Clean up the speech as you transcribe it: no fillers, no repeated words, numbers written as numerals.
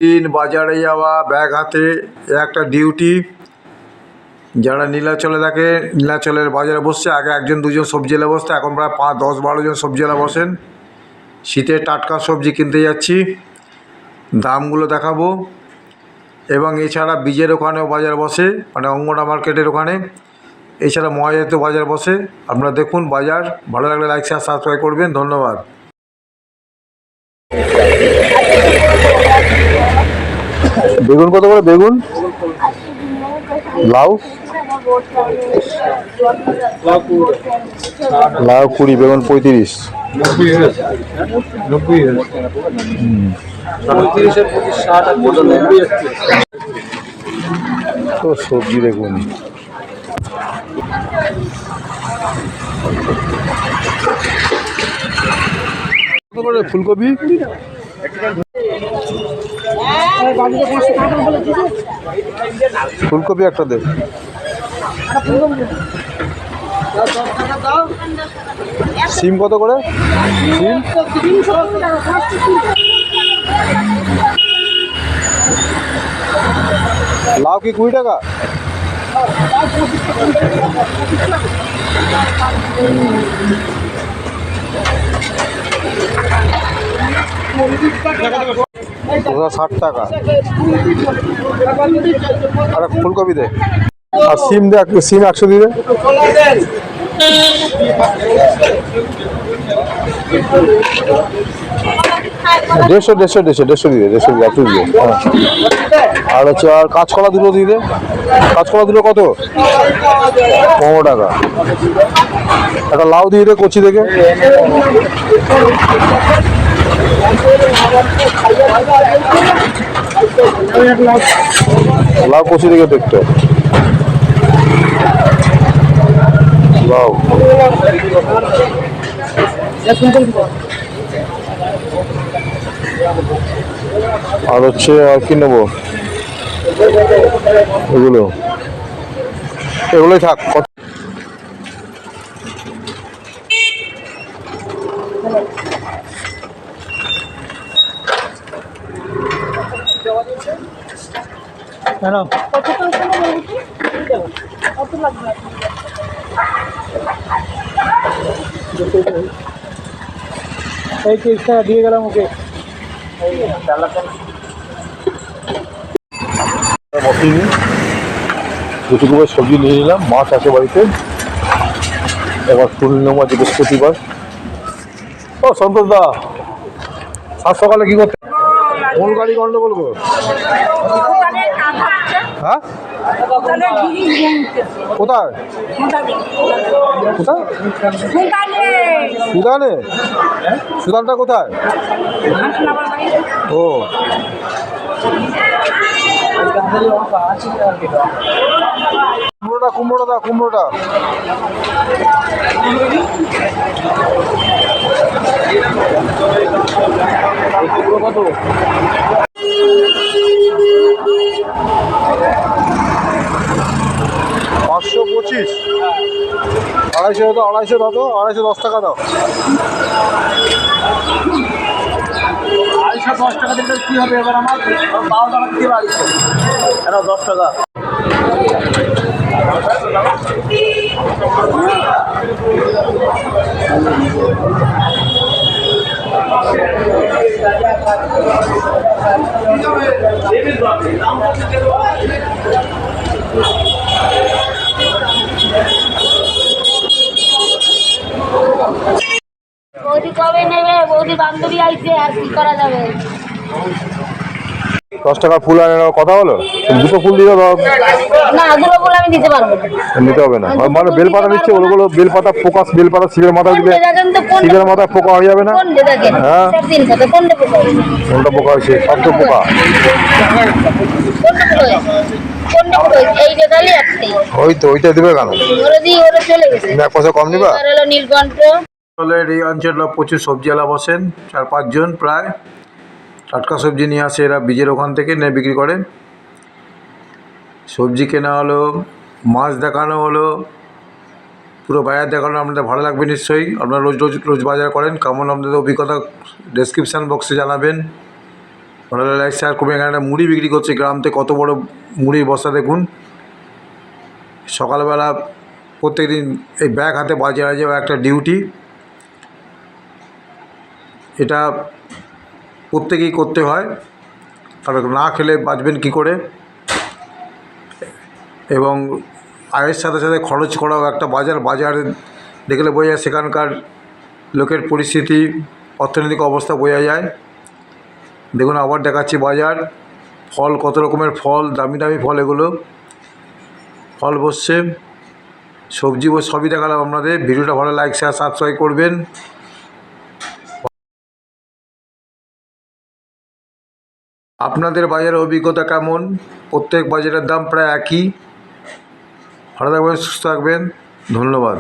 দিন বাজারে যাওয়া ব্যাগ হাতে একটা ডিউটি। যারা নীলাচলে থাকে, নীলাচলের বাজারে বসছে, আগে একজন দুজন সবজিওয়ালা বসতো, এখন প্রায় 10-12 জন সবজিওয়ালা বসেন। শীতের টাটকা সবজি কিনতে যাচ্ছি, দামগুলো দেখাবো। এবং এছাড়া বীজের ওখানেও বাজার বসে, মানে অঙ্গনা মার্কেটের ওখানে। এছাড়া মহাজাতীয় বাজার বসে। আপনারা দেখুন বাজার। ভালো লাগলে লাইক শেয়ার সাবস্ক্রাইব করবেন। ধন্যবাদ। বেগুন কত করে বেগুন? লাউ লাউ 20, বেগুন 35। তো সবজি দেখুন, ফুলকপি ফুলকপি একটা দে। সিম কত করে? সিম লাউ কি 20 টাকা? ওটা 60 টাকা। আর ফুলকপি দে। আর সিম দে, সিম 100 দিয়ে দে। দেড়শো দিয়ে দে, 150 দিয়ে 100 দিয়ে। আর হচ্ছে আর কাঁচকলা দুটো দিয়ে দে। কাঁচকলা দুটো কত? 15 টাকা। একটা লাউ দিয়ে দে কচি দেখে। লাউ কচি দেখে দেখতে। লাউ আর হচ্ছে আর কি নেবো? এগুলোই থাক। এই 30 টাকা দিয়ে গেলাম ওকে। দুটো সবজি নিয়ে নিলাম, মাছ আছে বাড়িতে। এবার ফুল নেবো আজ বৃহস্পতিবার। ও সন্তোষ দা, সাত সকালে কি করতে? কোন গাড়ি গন্ডগোল গো? হ্যাঁ কোথায়? কোথায়? সুদানে? সুদানটা কোথায়? ও কুমড়োটা কুমড়োটা 525। 250 দাও, 250 দাও তো, 210 টাকা দাও। 210 টাকা দিলে কি হবে এবার? আমার 12 টাকা দিতে লাগবে। 10 টাকা। বৌদি কবে নেবে? বৌদি বান্ধবী আইছে, আর কি করা যাবে? 10 টাকার ফুল আনার কথা হলো। দুটো ফুল দিলে না, দুটো ফুল আমি দিতে পারবো না। নিতে হবে না। মানে বেলপাতা দিচ্ছে, ওগুলো বেলপাতা ফোকাস, বেলপাতা শিবের মাথা দিলে শিবের মাথায় পোকা হয়ে যাবে না? হ্যাঁ, কোনটা পোকা হয়েছে? সব তো পোকা। ওই তো ওইটা দিবে কেন? এক পয়সা কম নিবা? এই অঞ্চলে প্রচুর সবজিওয়ালা বসেন, 4-5 জন প্রায়। টাটকা সবজি নিয়ে আসে এরা বীজের ওখান থেকে, নিয়ে বিক্রি করে। সবজি কেনা হলো, মাছ দেখানো হলো, পুরো বাজার দেখানো। আপনাদের ভালো লাগবে নিশ্চয়ই। আপনারা রোজ বাজার করেন, কেমন আপনাদের অভিজ্ঞতা ডেসক্রিপশান বক্সে জানাবেন। ভালো লাইক শেয়ার করবেন। এখানে একটা মুড়ি বিক্রি করছে, গ্রাম থেকে কত বড় মুড়ির বস্তা দেখুন। সকালবেলা প্রত্যেকদিন এই ব্যাগ হাতে বাজারে যাওয়া একটা ডিউটি, এটা প্রত্যেকেই করতে হয়, কারণ না খেলে বাঁচবেন কী করে। এবং আয়ের সাথে সাথে খরচ করাও একটা বাজার দেখলে বোঝা যায় সেখানকার লোকের পরিস্থিতি, অর্থনৈতিক অবস্থা বোঝা যায়। দেখুন আবার দেখাচ্ছি বাজার, ফল কত রকমের ফল, দামি দামি ফল, এগুলো ফল বসছে, সবজি সবই দেখালাম আপনাদের। ভিডিওটা ভালো লাইক শেয়ার সাবস্ক্রাইব করবেন। আপনাদের বাজারের অভিজ্ঞতা কেমন? প্রত্যেক বাজারের দাম প্রায় একই। ভালো থাকবেন, সুস্থ থাকবেন, ধন্যবাদ।